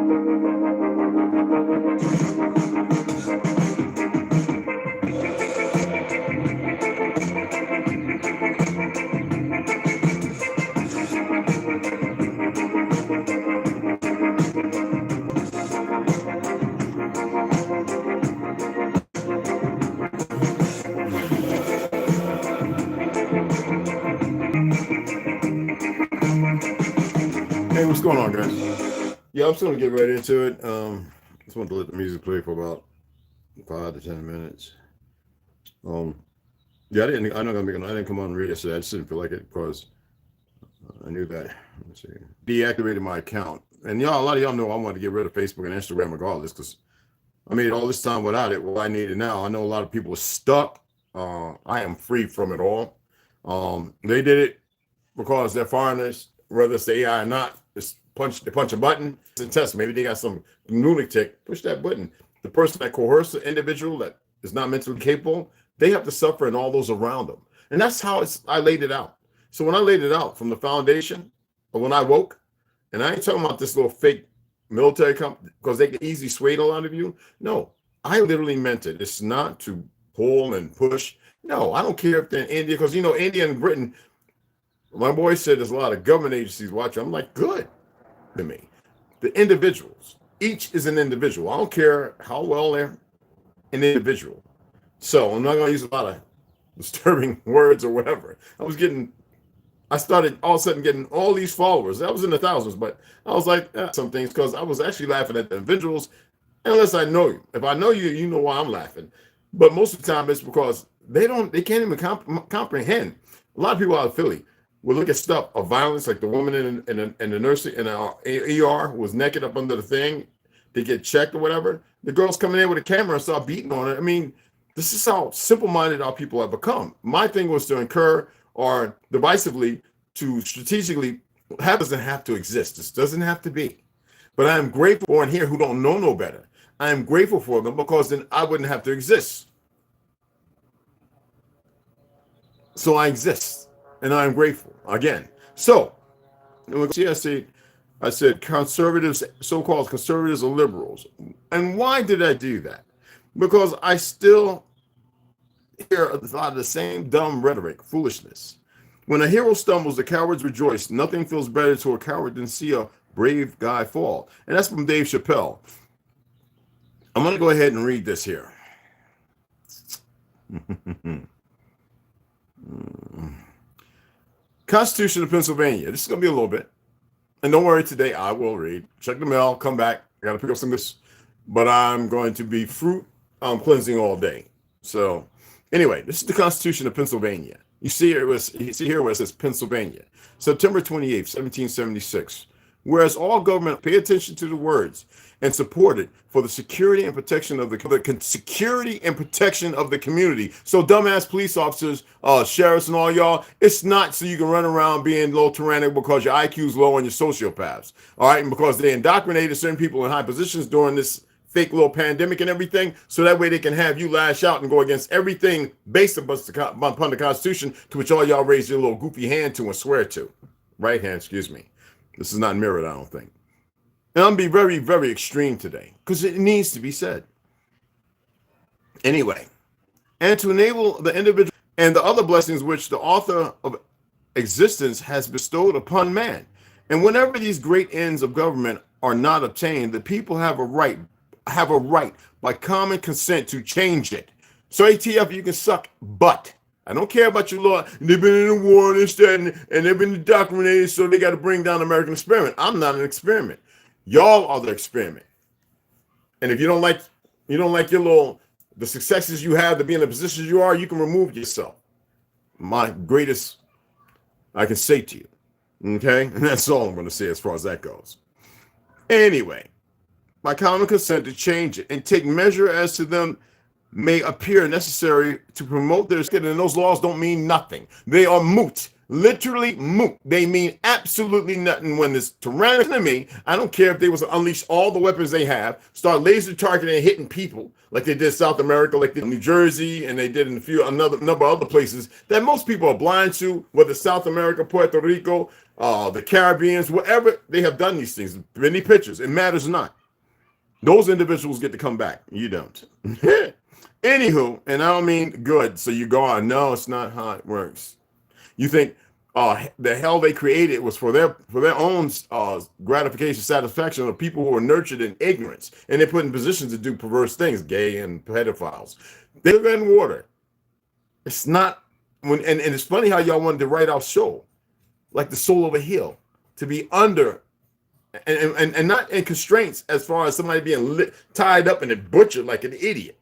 Hey, what's going on, guys? Yeah, I'm just gonna get right into it. Just want to let the music play for about 5 to 10 minutes. Yeah, I didn't come on and read yesterday. I just didn't feel like it because I knew that. Let's see, deactivated my account, and y'all, a lot of y'all know I want to get rid of Facebook and Instagram regardless because I made all this time without it. What I need it now. I know a lot of people are stuck. I am free from it all. They did it because they're foreigners, whether it's the AI or not. They punch a button. It's a test. Maybe they got some lunatic. Push that button. The person that coerces the individual that is not mentally capable, they have to suffer, and all those around them. And that's how I laid it out. So when I laid it out from the foundation, or when I woke, and I ain't talking about this little fake military company because they can easily sway a lot of you. No, I literally meant it. It's not to pull and push. No, I don't care if they're in India, because India and Britain. My boy said there's a lot of government agencies watching. I'm like, good to me. The individuals, each is an individual. I don't care how well they're an individual. So I'm not going to use a lot of disturbing words or whatever. I started all of a sudden getting all these followers. That was in the thousands, but I was like, some things, because I was actually laughing at the individuals, unless I know you. If I know you, you know why I'm laughing. But most of the time it's because they can't even comprehend. A lot of people out of Philly will look at stuff of violence, like the woman in the nursing in our ER who was naked up under the thing. They get checked or whatever. The girl's coming in with a camera and start beating on it. I mean, this is how simple-minded our people have become. My thing was to incur or divisively to strategically doesn't have to exist. This doesn't have to be. But I am grateful for here who don't know no better. I am grateful for them because then I wouldn't have to exist. So I exist. And I'm grateful again. So, see, I said conservatives, so-called conservatives, or liberals. And why did I do that? Because I still hear a lot of the same dumb rhetoric, foolishness. When a hero stumbles, the cowards rejoice. Nothing feels better to a coward than see a brave guy fall. And that's from Dave Chappelle. I'm going to go ahead and read this here. Constitution of Pennsylvania. This is going to be a little bit. And don't worry, today I will read. Check the mail, come back. I got to pick up some of this. But I'm going to be fruit cleansing all day. So anyway, this is the Constitution of Pennsylvania. You see here where it says Pennsylvania. September 28th, 1776. Whereas all government pay attention to the words and support it for the security and protection of the community. So dumbass police officers, sheriffs and all y'all, it's not so you can run around being a little tyrannic because your IQ's low and you're sociopaths. All right, and because they indoctrinated certain people in high positions during this fake little pandemic and everything, so that way they can have you lash out and go against everything based upon the Constitution, to which all y'all raise your little goofy hand to and swear to. Right hand, excuse me. This is not mirrored, I don't think. And I'm going to be very, very extreme today because it needs to be said. Anyway, and to enable the individual and the other blessings which the author of existence has bestowed upon man. And whenever these great ends of government are not obtained, the people have a right by common consent to change it. So ATF, you can suck butt. I don't care about your law. They've been in a war and this, that, and they've been indoctrinated, so they got to bring down the American experiment. I'm not an experiment. Y'all are the experiment. And if you don't like the successes you have to be in the positions you are, you can remove yourself. My greatest I can say to you. Okay? And that's all I'm going to say as far as that goes. Anyway, by common consent to change it and take measure as to them may appear necessary to promote their skin, and those laws don't mean nothing. They are moot, literally moot. They mean absolutely nothing when this tyrannical enemy, I don't care if they was to unleash all the weapons they have, start laser targeting and hitting people like they did South America, like they did New Jersey, and they did in a number of other places that most people are blind to, whether South America, Puerto Rico, the Caribbeans, wherever they have done these things, many pictures, it matters not. Those individuals get to come back. You don't. Anywho, and I don't mean good, so you go on. No, it's not how it works. You think the hell they created was for their own gratification, satisfaction of people who are nurtured in ignorance, and they're put in positions to do perverse things, gay and pedophiles. They live in water. It's not when, and it's funny how y'all wanted to write our show like the soul of a hill, to be under and not in constraints as far as somebody being tied up and butchered like an idiot.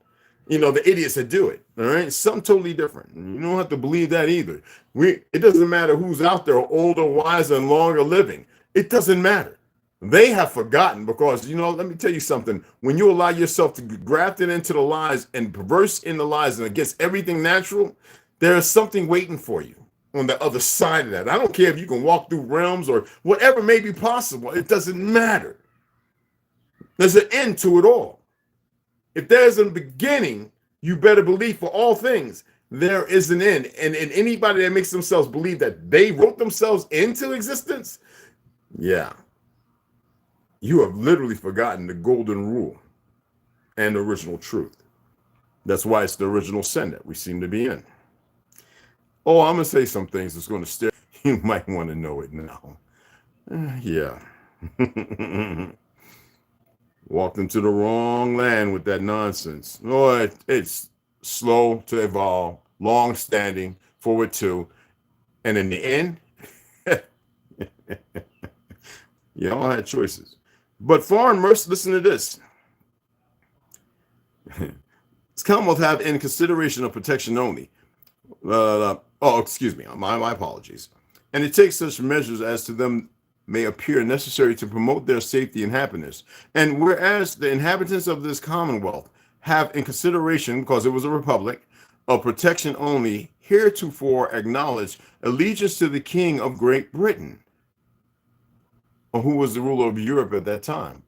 You know, the idiots that do it. All right, something totally different. You don't have to believe that either. It doesn't matter who's out there, older, wiser, and longer living. It doesn't matter. They have forgotten because, you know, let me tell you something. When you allow yourself to get grafted into the lies and perverse in the lies and against everything natural, there is something waiting for you on the other side of that. I don't care if you can walk through realms or whatever may be possible. It doesn't matter. There's an end to it all. If there's a beginning, you better believe for all things there is an end. And anybody that makes themselves believe that they wrote themselves into existence, yeah, you have literally forgotten the golden rule and the original truth. That's why it's the original sin that we seem to be in. Oh, I'm going to say some things that's going to stare. You might want to know it now. Yeah. Walked into the wrong land with that nonsense. Oh, it's slow to evolve, long-standing, forward to, and in the end, y'all had choices. But foreign mercy, listen to this. This Commonwealth have in consideration of protection only. Excuse me, my apologies. And it takes such measures as to them may appear necessary to promote their safety and happiness. And whereas the inhabitants of this Commonwealth have in consideration, because it was a republic, of protection only, heretofore acknowledged allegiance to the King of Great Britain, who was the ruler of Europe at that time.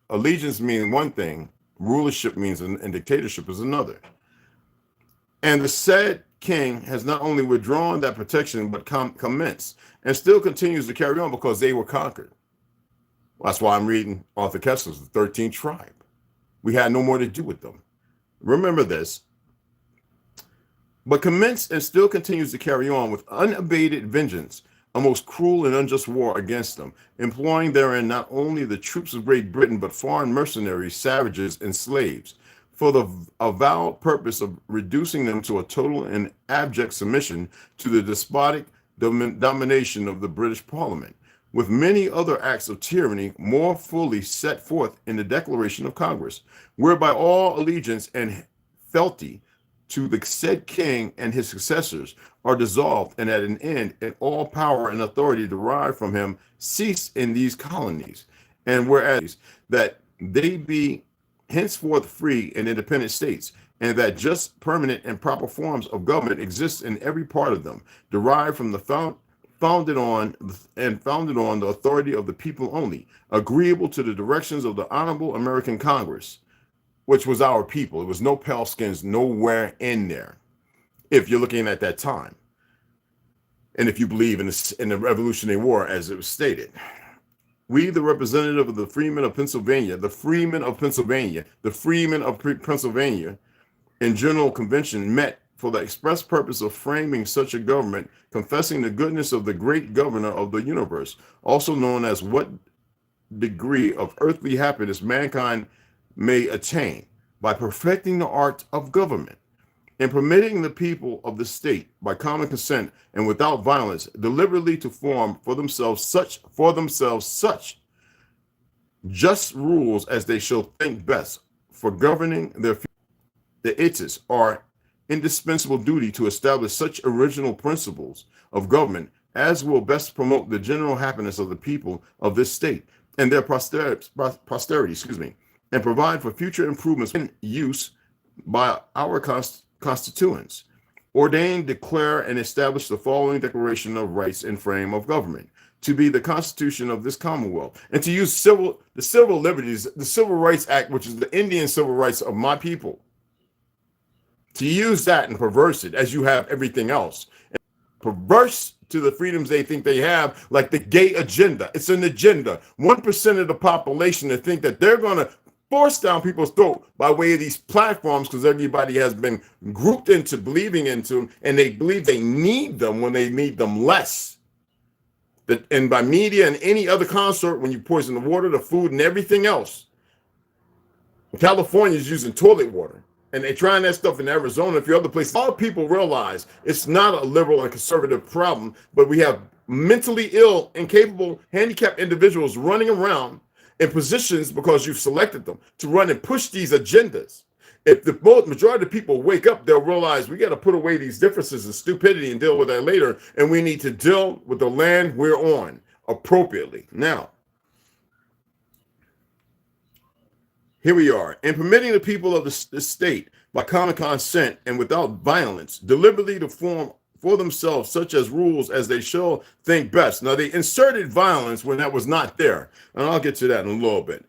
Allegiance means one thing, rulership means, and dictatorship is another. And the said king has not only withdrawn that protection, but commenced and still continues to carry on because they were conquered. That's why I'm reading Arthur Kessler's The 13th Tribe. We had no more to do with them. Remember this. But commenced and still continues to carry on with unabated vengeance, a most cruel and unjust war against them, employing therein not only the troops of Great Britain, but foreign mercenaries, savages, and slaves, for the avowed purpose of reducing them to a total and abject submission to the despotic domination of the British Parliament, with many other acts of tyranny more fully set forth in the Declaration of Congress, whereby all allegiance and fealty to the said king and his successors are dissolved, and at an end, and all power and authority derived from him cease in these colonies, and whereas that they be henceforth free and independent states, and that just, permanent, and proper forms of government exist in every part of them, derived from the founded on the authority of the people only, agreeable to the directions of the Honorable American Congress, which was our people. It was no pale skins nowhere in there, if you're looking at that time, and if you believe in the Revolutionary War as it was stated. We, the representative of the freemen of Pennsylvania, in General Convention met for the express purpose of framing such a government, confessing the goodness of the great governor of the universe, also known as what degree of earthly happiness mankind may attain by perfecting the art of government, and permitting the people of the state, by common consent and without violence, deliberately to form for themselves such just rules as they shall think best for governing their future. It is our indispensable duty to establish such original principles of government as will best promote the general happiness of the people of this state and their posterity, and provide for future improvements in use by our constituents. Ordain, declare, and establish the following Declaration of Rights and frame of government to be the Constitution of this Commonwealth, and to use the civil liberties, the Civil Rights Act, which is the Indian civil rights of my people, to use that and perverse it as you have everything else. And perverse to the freedoms they think they have, like the gay agenda. It's an agenda. 1% of the population to think that they're going to force down people's throat by way of these platforms, because everybody has been grouped into believing into them, and they believe they need them when they need them less. And by media and any other consort, when you poison the water, the food, and everything else. California is using toilet water, and they're trying that stuff in Arizona. If you're other places, all people realize it's not a liberal and conservative problem, but we have mentally ill, incapable, handicapped individuals running around in positions because you've selected them to run and push these agendas. If the majority of people wake up, they'll realize we got to put away these differences and stupidity and deal with that later, and we need to deal with the land we're on appropriately. Now, here we are. In permitting the people of the state, by common consent and without violence, deliberately to form for themselves such as rules as they shall think best. Now, they inserted violence when that was not there, and I'll get to that in a little bit.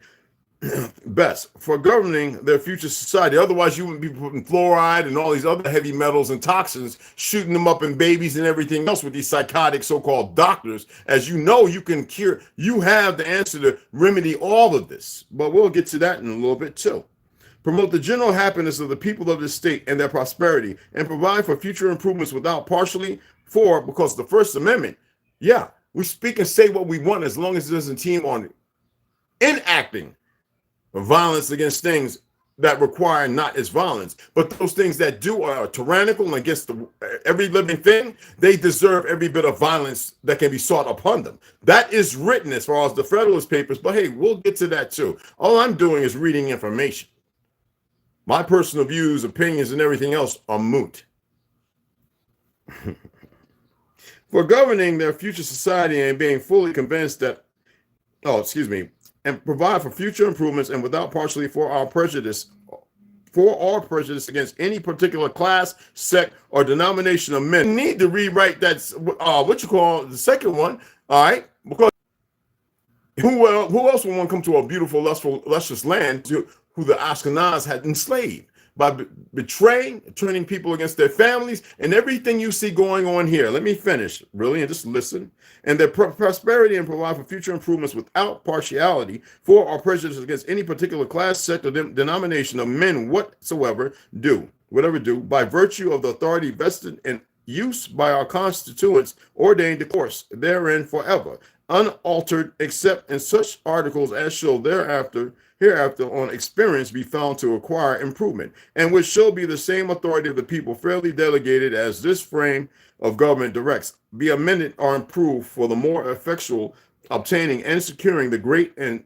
Best for governing their future society. Otherwise, you wouldn't be putting fluoride and all these other heavy metals and toxins, shooting them up in babies and everything else with these psychotic so-called doctors. As you know, you can cure, you have the answer to remedy all of this, but we'll get to that in a little bit too. Promote the general happiness of the people of the state and their prosperity, and provide for future improvements without partially for, because the First Amendment, yeah, we speak and say what we want as long as it doesn't team on enacting violence against things that require not as violence, but those things that do are tyrannical and against every living thing, they deserve every bit of violence that can be sought upon them. That is written as far as the Federalist Papers, but hey, we'll get to that too. All I'm doing is reading information. My personal views, opinions, and everything else are moot. For governing their future society and being fully convinced that, and provide for future improvements and without partially for our prejudice against any particular class, sect, or denomination of men. You need to rewrite that, what you call the second one, all right? Because who else would want to come to a beautiful, luscious land who the Ashkenaz had enslaved by betraying, turning people against their families, and everything you see going on here. Let me finish, really, and just listen. And their prosperity and provide for future improvements without partiality for or prejudice against any particular class, sect, or denomination of men whatever do, by virtue of the authority vested in use by our constituents ordained to course therein forever, unaltered except in such articles as shall hereafter on experience be found to acquire improvement, and which shall be the same authority of the people fairly delegated as this frame of government directs, be amended or improved for the more effectual obtaining and securing the great end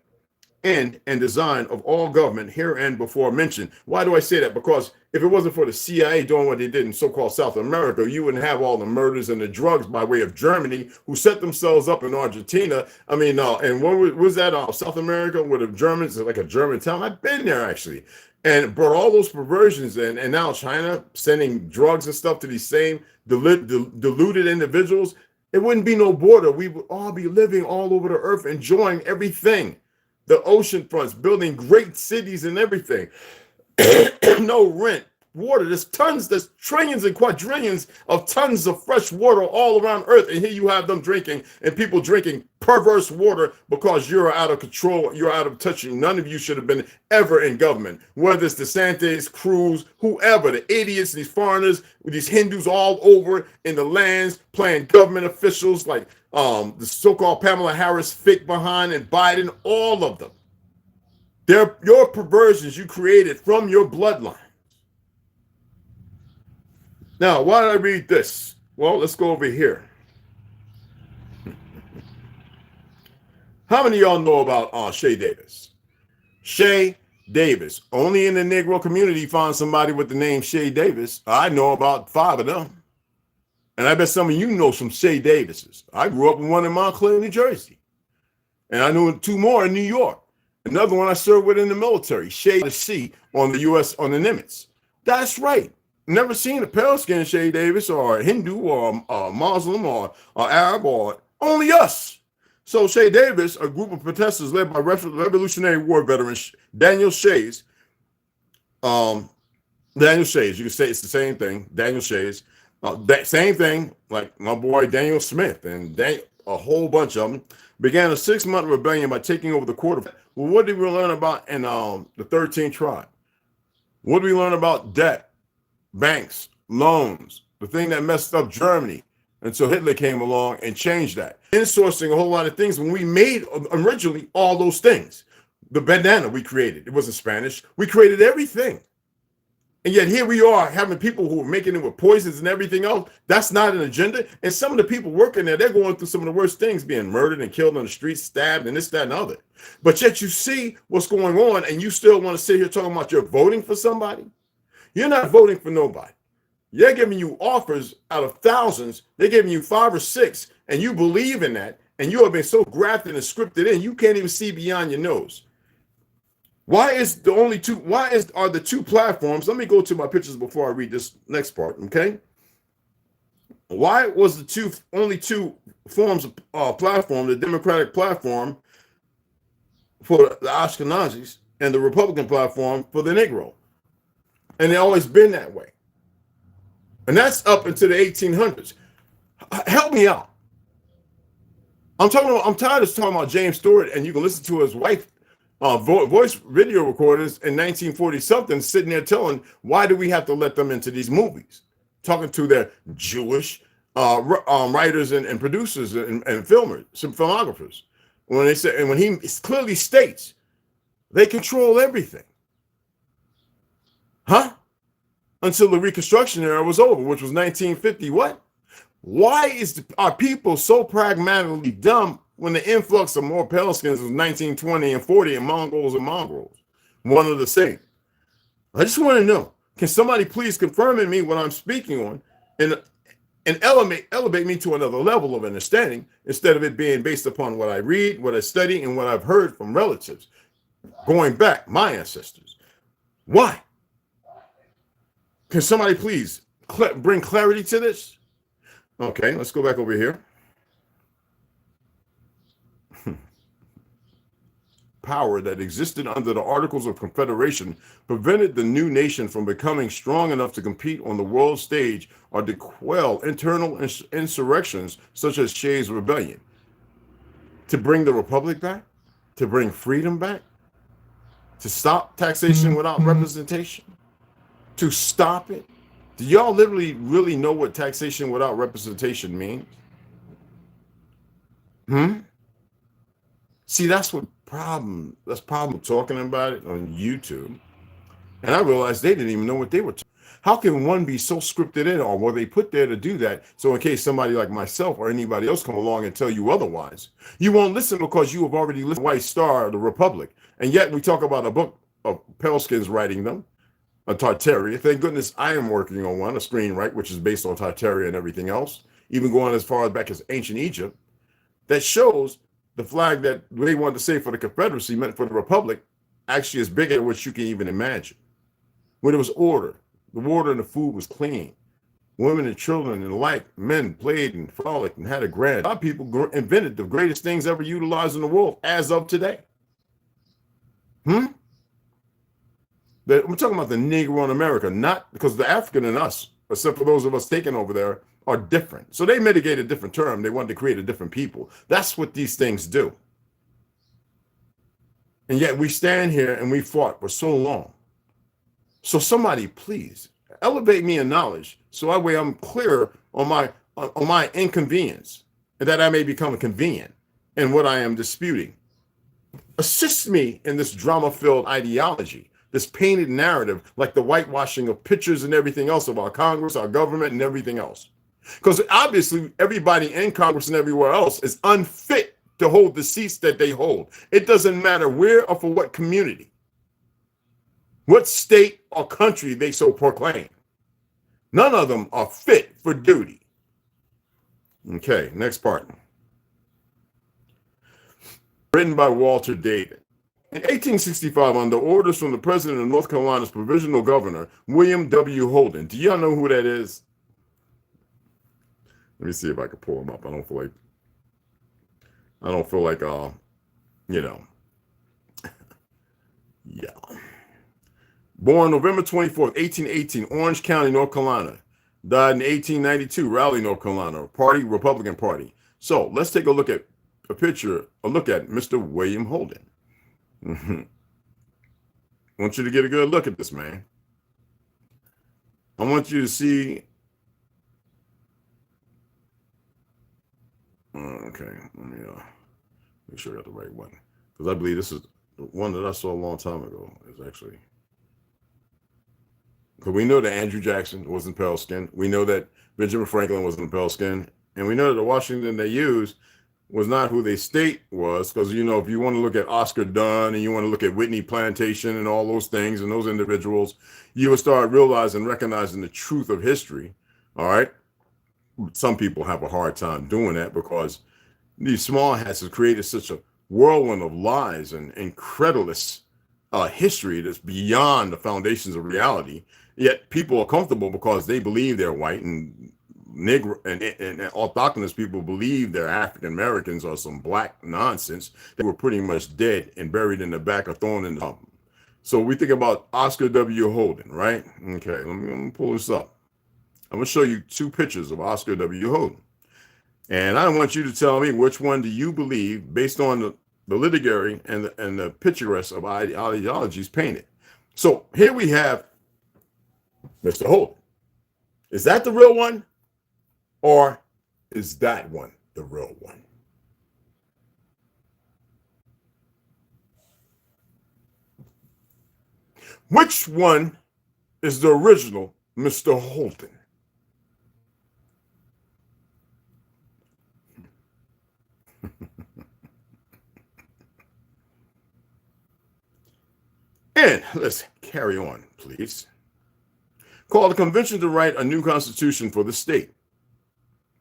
and design of all government herein before mentioned. Why do I say that? Because if it wasn't for the CIA doing what they did in so-called South America, you wouldn't have all the murders and the drugs by way of Germany, who set themselves up in Argentina. I mean, and what was that? South America with the Germans, like a German town. I've been there actually, and brought all those perversions in. And now China sending drugs and stuff to these same deluded individuals. It wouldn't be no border. We would all be living all over the earth, enjoying everything. The ocean fronts, building great cities and everything. No rent, water. There's trillions and quadrillions of tons of fresh water all around Earth. And here you have them drinking, and people drinking perverse water because you're out of control. You're out of touch. None of you should have been ever in government. Whether it's DeSantis, Cruz, whoever, the idiots, these foreigners, these Hindus all over in the lands playing government officials like the so-called Pamela Harris, fake behind, and Biden, all of them. They're your perversions you created from your bloodline. Now, why did I read this? Well, let's go over here. How many of y'all know about Shay Davis? Shay Davis. Only in the Negro community find somebody with the name Shay Davis. I know about 5 of them. And I bet some of you know some Shay Davises. I grew up in one in Montclair, New Jersey. And I knew 2 more in New York. Another one I served with in the military, Shay C on the U.S. on the Nimitz. That's right. Never seen a pale-skinned Shay Davis or a Hindu or a Muslim or Arab or only us. So Shay Davis, a group of protesters led by Revolutionary War veteran Daniel Shays. Daniel Shays, you can say it's the same thing, Daniel Shays, That same thing, like my boy Daniel Smith and a whole bunch of them began a 6-month rebellion by taking over the court of. Well, what did we learn about in the 13th tribe? What did we learn about debt, banks, loans, the thing that messed up Germany until Hitler came along and changed that? Insourcing a whole lot of things when we made originally all those things. The banana we created, it wasn't Spanish. We created everything. And yet here we are having people who are making it with poisons and everything else. That's not an agenda. And some of the people working there, they're going through some of the worst things, being murdered and killed on the streets, stabbed, and this, that, and the other. But yet you see what's going on, and you still want to sit here talking about you're voting for somebody. You're not voting for nobody. They're giving you offers out of thousands. They're giving you 5 or 6, and you believe in that, and you have been so grafted and scripted in, you can't even see beyond your nose. Why is the only two? Are the two platforms? Let me go to my pictures before I read this next part. Okay. Why was the only two forms of platform, the Democratic platform for the Ashkenazis and the Republican platform for the Negro? And they've always been that way. And that's up into the 1800s. Help me out. I'm tired of talking about James Stewart, and you can listen to his wife. Voice video recorders in 1940 something sitting there telling why do we have to let them into these movies, talking to their Jewish writers and producers and filmers, some filmographers, when they say, and when he clearly states they control everything, until the Reconstruction era was over, which was 1950. What? Why are people so pragmatically dumb when the influx of more pale skins was 1920 and 40 and Mongols, one of the same? I just want to know, can somebody please confirm in me what I'm speaking on and elevate me to another level of understanding instead of it being based upon what I read, what I study, and what I've heard from relatives going back, my ancestors. Why? Can somebody please bring clarity to this? Okay, let's go back over here. Power that existed under the Articles of Confederation prevented the new nation from becoming strong enough to compete on the world stage or to quell internal insurrections such as Shays' Rebellion. To bring the Republic back? To bring freedom back? To stop taxation without representation? To stop it? Do y'all literally really know what taxation without representation means? See, that's problem talking about it on YouTube. And I realized they didn't even know what they were talking. How can one be so scripted in, or were they put there to do that? So in case somebody like myself or anybody else come along and tell you otherwise, you won't listen because you have already listened to White Star, the Republic. And yet we talk about a book of Paleskins writing them, a Tartaria. Thank goodness I am working on one, a screenwrite, which is based on Tartaria and everything else, even going as far back as ancient Egypt, that shows the flag that they wanted to say for the Confederacy meant for the Republic actually is bigger than what you can even imagine. When there was order, the water and the food was clean. Women and children and alike, men played and frolicked and had a grand. A lot of people invented the greatest things ever utilized in the world as of today. I'm talking about the Negro in America, not because the African and us, except for those of us taken over there, are different. So they mitigated a different term. They wanted to create a different people. That's what these things do. And yet we stand here and we fought for so long. So somebody please elevate me in knowledge so that way I'm clear on my inconvenience and that I may become convenient in what I am disputing. Assist me in this drama-filled ideology, this painted narrative, like the whitewashing of pictures and everything else of our Congress, our government, and everything else. Because obviously everybody in Congress and everywhere else is unfit to hold the seats that they hold. It doesn't matter where or for what community, what state or country they so proclaim. None of them are fit for duty. Okay, next part. Written by Walter David. In 1865, under orders from the president of North Carolina's provisional governor, William W. Holden. Do y'all know who that is? Let me see if I can pull him up. I don't feel like, yeah. Born November 24th, 1818, Orange County, North Carolina. died in 1892, Raleigh, North Carolina, party, Republican Party. So let's take a look at a look at Mr. William Holden. I want you to get a good look at this man. I want you to see. Okay, let me make sure I got the right one, because I believe this is the one that I saw a long time ago. Is actually, because we know that Andrew Jackson wasn't pale skinned. We know that Benjamin Franklin wasn't pale skinned, and we know that the Washington they used was not who they state was, because, you know, if you want to look at Oscar Dunn and you want to look at Whitney Plantation and all those things and those individuals, you will start realizing, recognizing the truth of history. All right. Some people have a hard time doing that because these small hats have created such a whirlwind of lies and incredulous history that's beyond the foundations of reality. Yet people are comfortable because they believe they're white, and Negro and orthogonous people believe they're African Americans or some black nonsense that were pretty much dead and buried in the back of thrown in the dump. So we think about Oscar W. Holden, right? Okay, let me pull this up. I'm going to show you two pictures of Oscar W. Holden. And I want you to tell me which one do you believe based on the literary and the picturesque of ideologies painted. So here we have Mr. Holden. Is that the real one? Or is that one the real one? Which one is the original Mr. Holden? And let's carry on, please. Called a convention to write a new constitution for the state.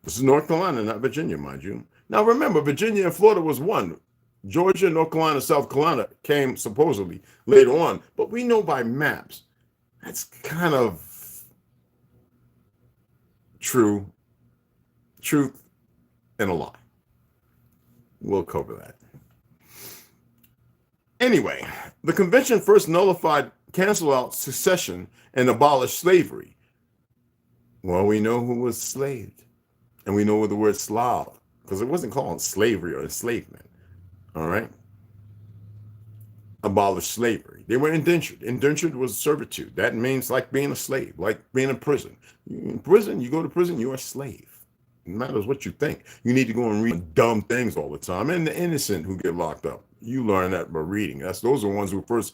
This is North Carolina, not Virginia, mind you. Now remember, Virginia and Florida was one. Georgia, North Carolina, South Carolina came supposedly later on. But we know by maps, that's kind of truth and a lie. We'll cover that. Anyway, the convention first nullified, canceled out secession, and abolished slavery. Well, we know who was enslaved. And we know what the word Slav, because it wasn't called slavery or enslavement. All right. Abolished slavery. They were indentured. Indentured was servitude. That means like being a slave, like being in prison. In prison, you go to prison, you're a slave. It matters what you think. You need to go and read dumb things all the time. And the innocent who get locked up, you learn that by reading. Those are the ones who first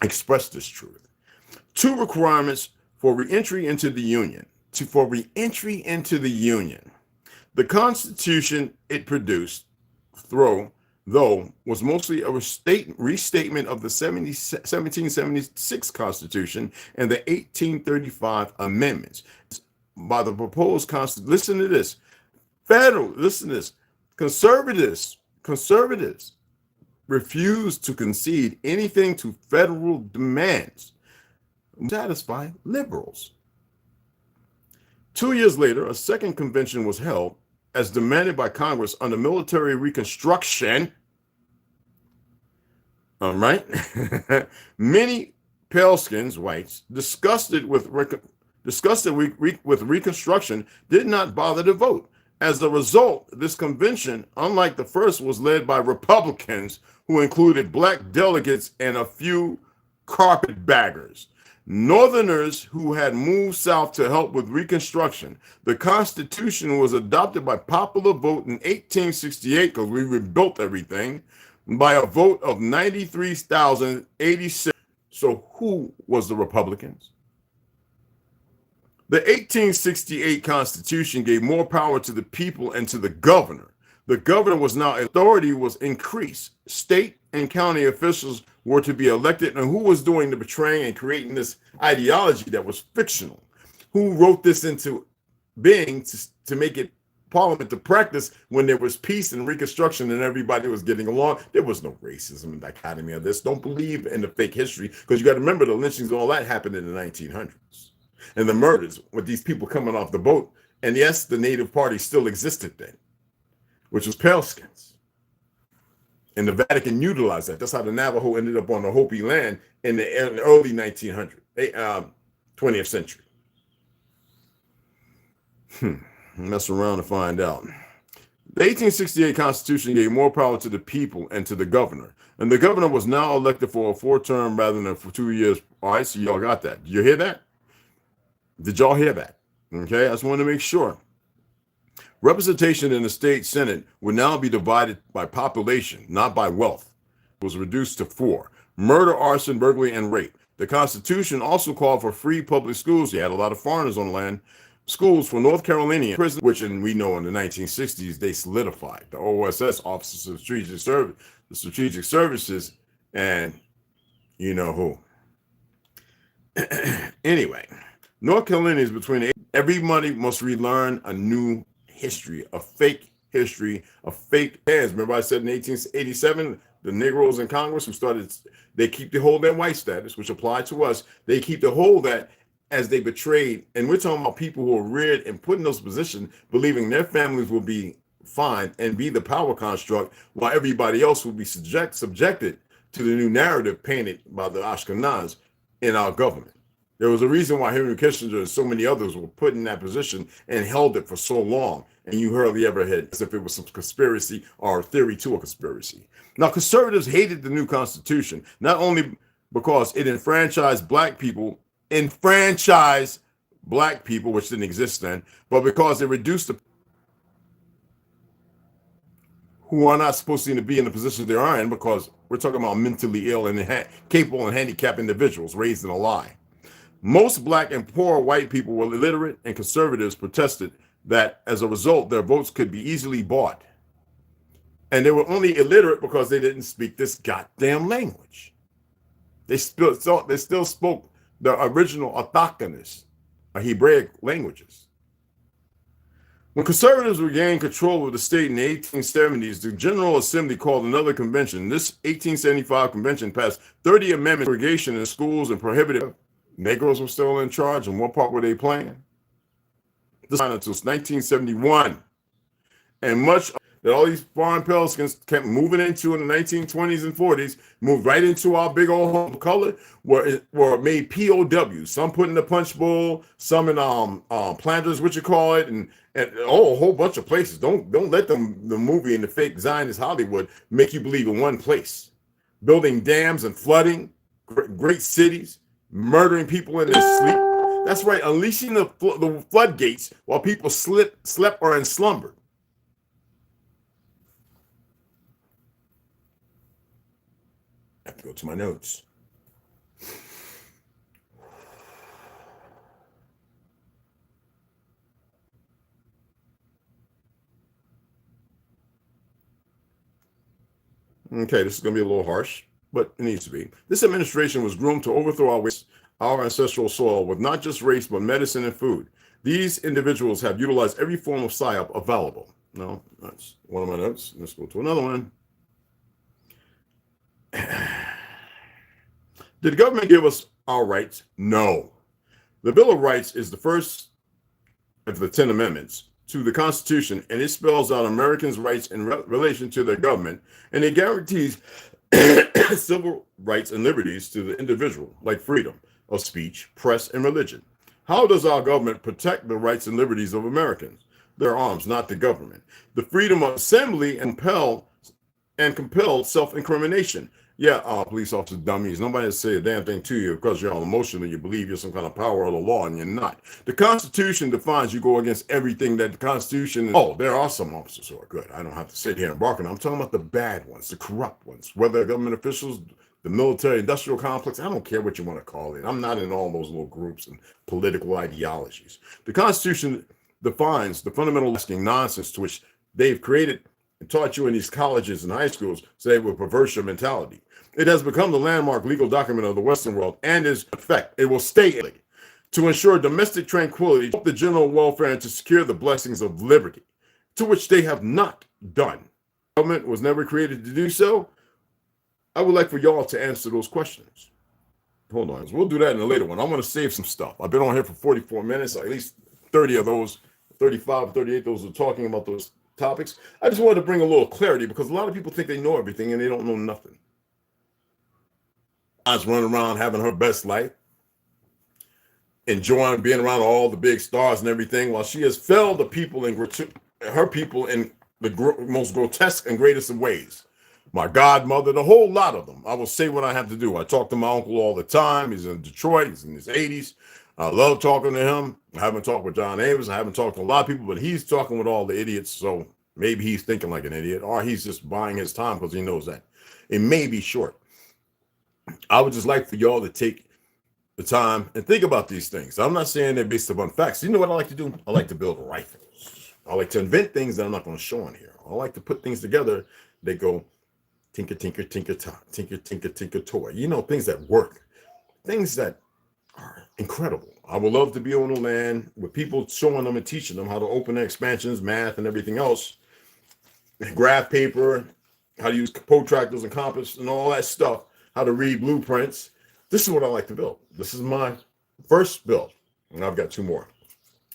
expressed this truth. 2 requirements for reentry into the Union. For reentry into the Union. The Constitution it produced, though, was mostly a restatement of the 1776 Constitution and the 1835 amendments. By the proposed Constitution, listen to this. Listen to this. Conservatives refused to concede anything to federal demands, satisfy liberals. 2 years later, a second convention was held as demanded by Congress under military reconstruction. All right. Many paleskins, whites, disgusted with reconstruction, did not bother to vote. As a result, this convention, unlike the first, was led by Republicans who included black delegates and a few carpetbaggers. Northerners who had moved south to help with Reconstruction. The Constitution was adopted by popular vote in 1868, because we rebuilt everything, by a vote of 93,086. So who was the Republicans? The 1868 Constitution gave more power to the people and to the governor. The governor was now, authority was increased. State and county officials were to be elected. And who was doing the betraying and creating this ideology that was fictional? Who wrote this into being to make it Parliament to practice when there was peace and reconstruction and everybody was getting along? There was no racism and dichotomy of this. Don't believe in the fake history, because you got to remember the lynchings and all that happened in the 1900s. And the murders with these people coming off the boat. And yes, the Native Party still existed then, which was paleskins. And the Vatican utilized that. That's how the Navajo ended up on the Hopi land in the early 1900s, 20th century. Mess around and find out. The 1868 Constitution gave more power to the people and to the governor. And the governor was now elected for a 4-term rather than for 2 years. All right, so y'all got that. Did you hear that? Did y'all hear that? Okay, I just wanted to make sure. Representation in the state Senate would now be divided by population, not by wealth. It was reduced to 4: murder, arson, burglary, and rape. The Constitution also called for free public schools. You had a lot of foreigners on the land. Schools for North Carolinian prisoners, which we know in the 1960s, they solidified. The OSS, Officers of Strategic Services, and you know who. Anyway, North Carolina is between everybody must relearn a new history, a fake history, a fake past. Remember I said in 1887, the Negroes in Congress who started, they keep to hold their white status, which applied to us. They keep to hold that as they betrayed. And we're talking about people who are reared and put in those positions, believing their families will be fine and be the power construct, while everybody else will be subjected to the new narrative painted by the Ashkenaz in our government. There was a reason why Henry Kissinger and so many others were put in that position and held it for so long. And you hardly ever had as if it was some conspiracy or theory to a conspiracy. Now, conservatives hated the new Constitution, not only because it enfranchised black people, which didn't exist then, but because it reduced the who are not supposed to be in the positions they are in, because we're talking about mentally ill and capable and handicapped individuals raised in a lie. Most black and poor white people were illiterate, and conservatives protested that as a result, their votes could be easily bought. And they were only illiterate because they didn't speak this goddamn language. They still spoke the original autochthonous Hebraic languages. When conservatives regained control of the state in the 1870s, the General Assembly called another convention. This 1875 convention passed 30 amendments to segregation in schools and prohibited. Negroes were still in charge, and what part were they playing? This until 1971, and much that all these foreign Pelicans kept moving into in the 1920s and 40s, moved right into our big old home of color, were made POWs. Some put in the punch bowl, some in planters, what you call it, and a whole bunch of places. Don't let the movie and the fake Zionist Hollywood make you believe in one place. Building dams and flooding great cities, murdering people in their sleep. That's right, unleashing the floodgates while people slept or in slumber. I have to go to my notes. Okay, this is going to be a little harsh, but it needs to be. This administration was groomed to overthrow our ancestral soil with not just race, but medicine and food. These individuals have utilized every form of psyop available. No, that's one of my notes. Let's go to another one. Did the government give us our rights? No. The Bill of Rights is the first of the 10 amendments to the Constitution, and it spells out Americans' rights in relation to their government, and it guarantees civil rights and liberties to the individual, like freedom of speech, press, and religion. How does our government protect the rights and liberties of Americans? Their arms, not the government. The freedom of assembly and compelled self-incrimination. Yeah, police officers, dummies. Nobody has to say a damn thing to you because you're all emotional and you believe you're some kind of power of the law, and you're not. The Constitution defines you go against everything that the Constitution is. Oh, there are some officers who are good. I don't have to sit here and bark on them. I'm talking about the bad ones, the corrupt ones, whether government officials, the military-industrial complex. I don't care what you want to call it. I'm not in all those little groups and political ideologies. The Constitution defines the fundamental nonsense to which they've created and taught you in these colleges and high schools, so they will perverse your mentality. It has become the landmark legal document of the Western world and is effect. It will stay to ensure domestic tranquility, the general welfare, and to secure the blessings of liberty, to which they have not done. Government was never created to do so. I would like for y'all to answer those questions. Hold on, we'll do that in a later one. I want to save some stuff. I've been on here for 44 minutes, at least 30 of those, 35, 38, those are talking about those topics. I just wanted to bring a little clarity because a lot of people think they know everything and they don't know nothing. I was running around having her best life enjoying being around all the big stars and everything, while she has failed the people in her people in the most grotesque and greatest of ways. My godmother, the whole lot of them. I will say what I have to do. I talk to my uncle all the time. He's in Detroit. He's in his 80s. I love talking to him. I haven't talked with John Davis. I haven't talked to a lot of people, but he's talking with all the idiots. So maybe he's thinking like an idiot, or he's just buying his time because he knows that it may be short. I would just like for y'all to take the time and think about these things. I'm not saying they're based upon facts. You know what I like to do? I like to build rifles. I like to invent things that I'm not going to show on here. I like to put things together that go tinker, tinker, tinker, tinker, tinker, tinker, toy. You know, things that work, things that are incredible. I would love to be on the land with people showing them and teaching them how to open their expansions, math, and everything else, graph paper, how to use protractors and compass and all that stuff, how to read blueprints. This is what I like to build. This is my first build, and I've got 2 more.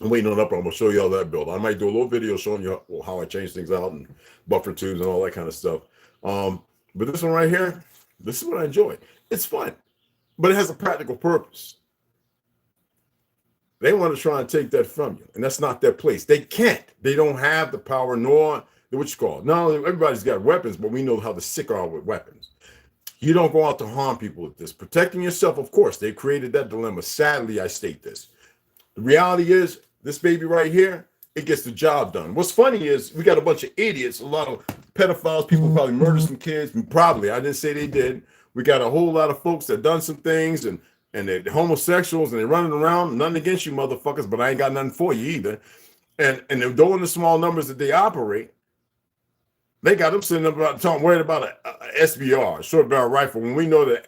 I'm waiting on upper. I'm gonna show you all that build. I might do a little video showing you how I change things out and buffer tubes and all that kind of stuff. But this one right here, this is what I enjoy. It's fun, but it has a practical purpose. They want to try and take that from you, and that's not their place. They can't. They don't have the power, nor what you call it. Not only everybody's got weapons, but we know how the sick are with weapons. You don't go out to harm people with this. Protecting yourself, of course, they created that dilemma. Sadly, I state this. The reality is, this baby right here, it gets the job done. What's funny is we got a bunch of idiots, a lot of pedophiles, people probably murdered some kids. Probably, I didn't say they did. We got a whole lot of folks that done some things, and they're homosexuals, and they're running around. Nothing against you motherfuckers, but I ain't got nothing for you either. And they're doing the small numbers that they operate. They got them sitting up talking, worried about a SBR, short barrel rifle, when we know that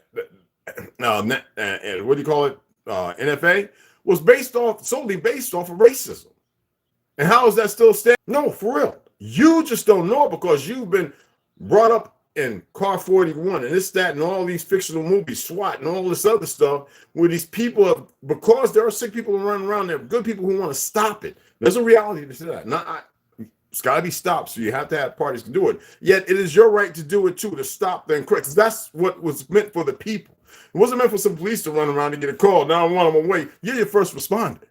what do you call it? NFA was solely based off of racism. And how is that still standing? No, for real. You just don't know it because you've been brought up in Car 41 and this, that, and all these fictional movies, SWAT, and all this other stuff, where these people because there are sick people running around, there are good people who want to stop it. There's a reality to that. It's got to be stopped, so you have to have parties to do it. Yet it is your right to do it too, to stop them quick, because that's what was meant for the people. It wasn't meant for some police to run around and get a call. Now I want them away. You're your first responder.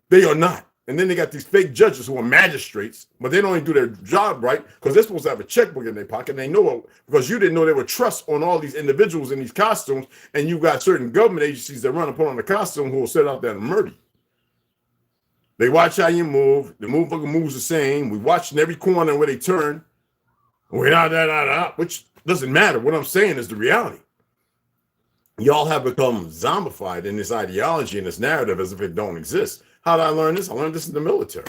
They are not. And then they got these fake judges who are magistrates, but they don't even do their job right because they're supposed to have a checkbook in their pocket. And they know it because you didn't know there were trusts on all these individuals in these costumes. And you got certain government agencies that run and put on the costume who will sit out there and murder you. They watch how you move. The motherfucker moves the same. We watch in every corner where they turn. Which doesn't matter. What I'm saying is the reality. Y'all have become zombified in this ideology and this narrative as if it don't exist. How did I learn this? I learned this in the military.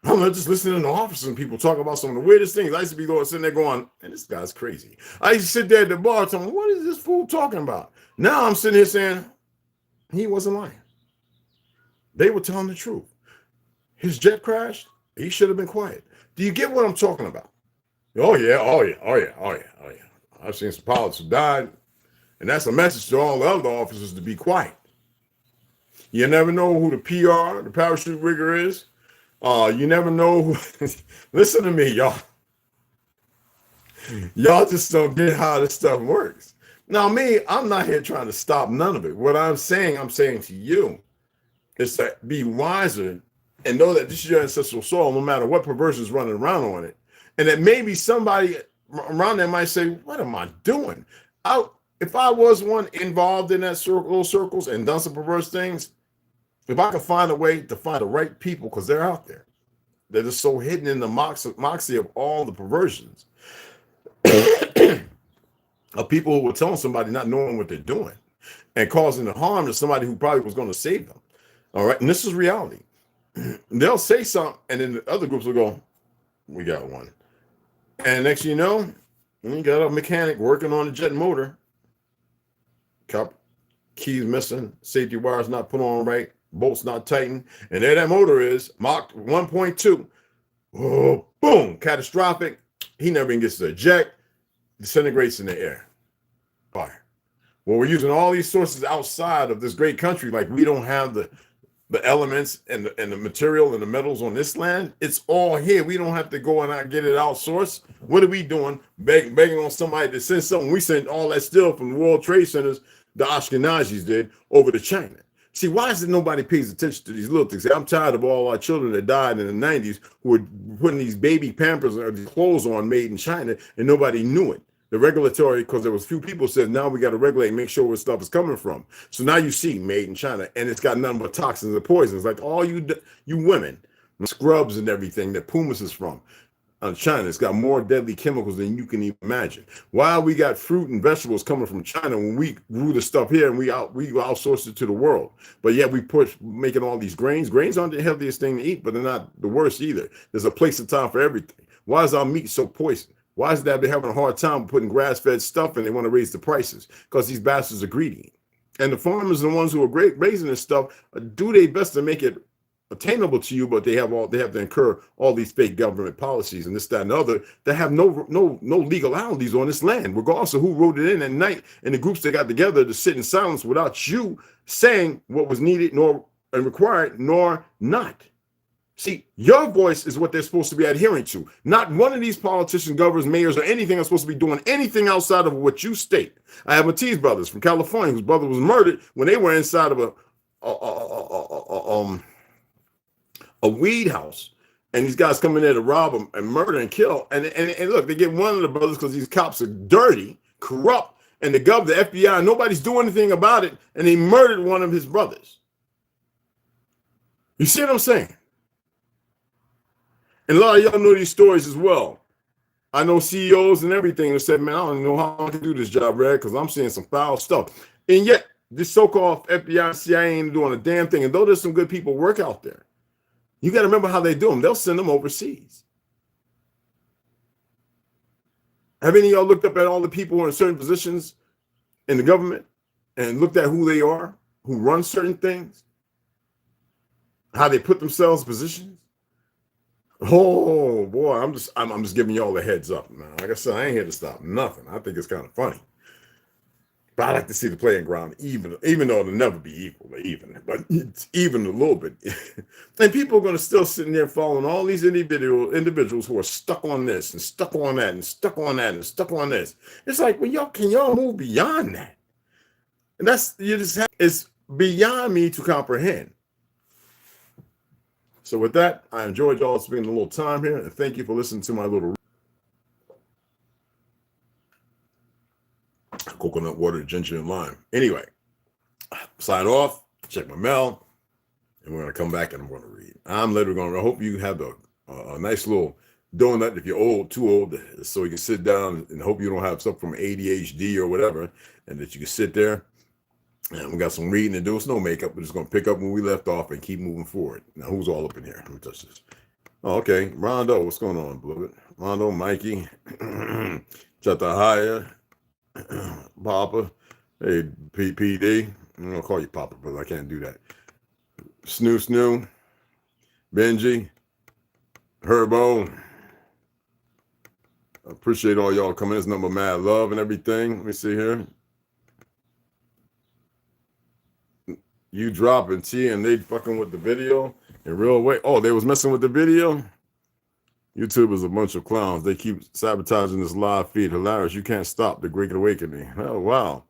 I learned just listening to officers and people talk about some of the weirdest things. I used to be sitting there going, and this guy's crazy. I used to sit there at the bar telling, what is this fool talking about? Now I'm sitting here saying, he wasn't lying. They were telling the truth. His jet crashed. He should have been quiet. Do you get what I'm talking about? Oh yeah. I've seen some pilots who died. And that's a message to all the other officers to be quiet. You never know who the PR, the parachute rigger is. You never know who. Listen to me, y'all. Y'all just don't get how this stuff works. Now, me, I'm not here trying to stop none of it. What I'm saying to you is to be wiser and know that this is your ancestral soul, no matter what perversion is running around on it. And that maybe somebody around there might say, what am I doing? If I was one involved in that those circles and done some perverse things, if I could find a way to find the right people, because they're out there, they're just so hidden in the moxie of all the perversions of people who were telling somebody not knowing what they're doing and causing the harm to somebody who probably was going to save them. All right. And this is reality. They'll say something, and then the other groups will go, we got one. And next thing you know, you got a mechanic working on a jet motor. Keys missing, safety wires not put on right, bolts not tightened, and there that motor is, Mach 1.2. Oh, boom, catastrophic. He never even gets to eject, disintegrates in the air. Fire. Well, we're using all these sources outside of this great country, like we don't have the elements and the material and the metals on this land. It's all here. We don't have to go and get it outsourced. What are we doing? Begging on somebody to send something. We sent all that steel from the World Trade Centers, the Ashkenazis did, over to China. See, why is it nobody pays attention to these little things? I'm tired of all our children that died in the 90s who were putting these baby Pampers or these clothes on made in China, and nobody knew it. The regulatory, because there was few people said, now we got to regulate and make sure where stuff is coming from. So now you see made in China, and it's got nothing but toxins and poisons. Like all you women, scrubs and everything that Pumas is from. China, it's got more deadly chemicals than you can even imagine. Why we got fruit and vegetables coming from China when we grew the stuff here and we outsourced it to the world? But yet we push making all these grains. Grains aren't the healthiest thing to eat, but they're not the worst either. There's a place and time for everything. Why is our meat so poisoned? Why is that they're having a hard time putting grass-fed stuff and they want to raise the prices? Because these bastards are greedy. And the farmers are the ones who are raising this stuff do their best to make it attainable to you, but they have to incur all these fake government policies and this, that, and the other that have no legalities on this land, regardless of who wrote it in at night and the groups that got together to sit in silence without you saying what was needed nor and required nor not. See, your voice is what they're supposed to be adhering to. Not one of these politicians, governors, mayors, or anything are supposed to be doing anything outside of what you state. I have Matisse brothers from California whose brother was murdered when they were inside of a weed house, and these guys come in there to rob them and murder and kill. And look, they get one of the brothers because these cops are dirty, corrupt, and the FBI, nobody's doing anything about it, and they murdered one of his brothers. You see what I'm saying? And a lot of y'all know these stories as well. I know CEOs and everything that said, man, I don't know how I can do this job, Red, because I'm seeing some foul stuff. And yet, this so-called FBI, CIA ain't doing a damn thing. And though there's some good people work out there, you got to remember how they do them. They'll send them overseas. Have any of y'all looked up at all the people who are in certain positions in the government and looked at who they are, who run certain things, how they put themselves in positions? Oh boy, I'm just giving y'all a heads up, man. Like I said, I ain't here to stop nothing. I think it's kind of funny. But I like to see the playing ground even though it'll never be equal or even, but it's even a little bit. And people are going to still sitting there following all these individuals who are stuck on this and stuck on that and stuck on that and stuck on this. It's like, well, can y'all move beyond that? And it's beyond me to comprehend. So with that, I enjoyed y'all spending a little time here, and thank you for listening to my little coconut water, ginger, and lime. Anyway, sign off, check my mail, and we're going to come back and I'm going to read. I'm literally going to, I hope you have a nice little donut if you're too old, so you can sit down, and hope you don't have something from ADHD or whatever, and that you can sit there. And we got some reading to do. It's no makeup. We're just going to pick up when we left off and keep moving forward. Now, who's all up in here? Let me touch this. Oh, okay. Rondo, what's going on, beloved? Rondo, Mikey, Chatahaya, Papa, hey, PD. I'm going to call you Papa, but I can't do that. Snoo, Benji, Herbo. I appreciate all y'all coming. There's number mad love and everything. Let me see here. You dropping T and they fucking with the video in real way. Oh, they was messing with the video? YouTube is a bunch of clowns. They keep sabotaging this live feed. Hilarious. You can't stop the Great Awakening. Oh, wow.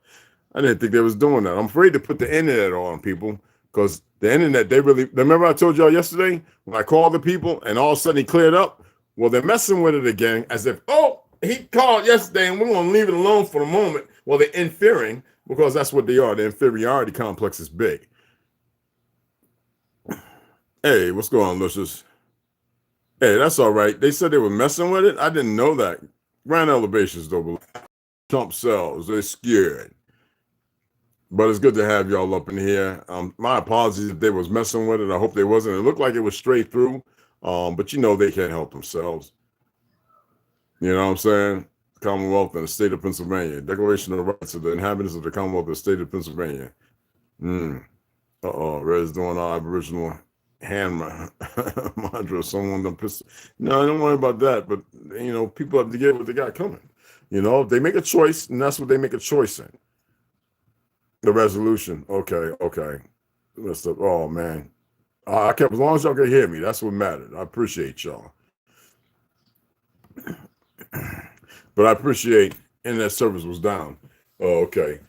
I didn't think they was doing that. I'm afraid to put the internet on people because the internet, remember I told y'all yesterday when I called the people and all of a sudden he cleared up? Well, they're messing with it again as if, oh, he called yesterday and we're going to leave it alone for the moment. Well, they're inferring because that's what they are. The inferiority complex is big. Hey, what's going on, Lucius? Hey, that's all right. They said they were messing with it. I didn't know that. Grand elevations, though. Trump cells, they're scared. But it's good to have y'all up in here. My apologies if they was messing with it. I hope they wasn't. It looked like it was straight through. But you know they can't help themselves. You know what I'm saying? Commonwealth and the state of Pennsylvania. Declaration of the Rights of the Inhabitants of the Commonwealth of the State of Pennsylvania. Red's doing our Aboriginal hand mantra. Someone done pissed. No, don't worry about that. But, you know, people have to get what they got coming. You know, if they make a choice, and that's what they make a choice in. The resolution. Okay. Oh, man. I kept, as long as y'all can hear me, that's what mattered. I appreciate y'all. But I appreciate internet service was down. Oh, okay.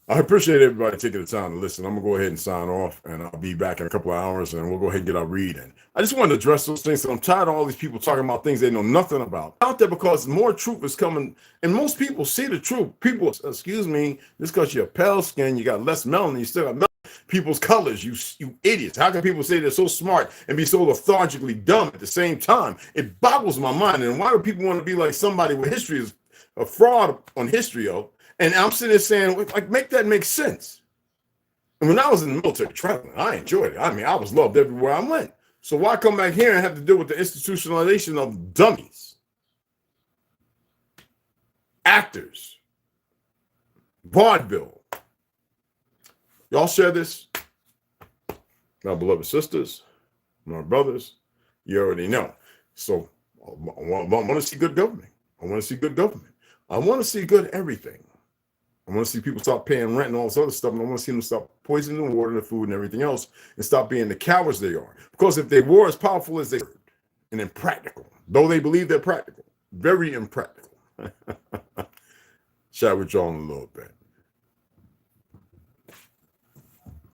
I appreciate everybody taking the time to listen. I'm gonna go ahead and sign off, and I'll be back in a couple of hours, and we'll go ahead and get our read in. I just wanted to address those things. So I'm tired of all these people talking about things they know nothing about out there, because more truth is coming, and most people see the truth. People, excuse me, just because you're pale skin, you got less melanin, you still got people's colors. You idiots! How can people say they're so smart and be so lethargically dumb at the same time? It boggles my mind. And why do people want to be like somebody with history is a fraud on history, yo? And I'm sitting there saying, like, make that make sense. And when I was in the military traveling, I enjoyed it. I mean, I was loved everywhere I went. So why come back here and have to deal with the institutionalization of dummies, actors, vaudeville? Y'all share this? My beloved sisters, my brothers, you already know. So I want to see good government. I want to see good government. I want to see good everything. I want to see people stop paying rent and all this other stuff. And I want to see them stop poisoning the water and the food and everything else, and stop being the cowards they are. Because if they were as powerful as they are, and impractical, though they believe they're practical, very impractical. Chat with y'all in a little bit.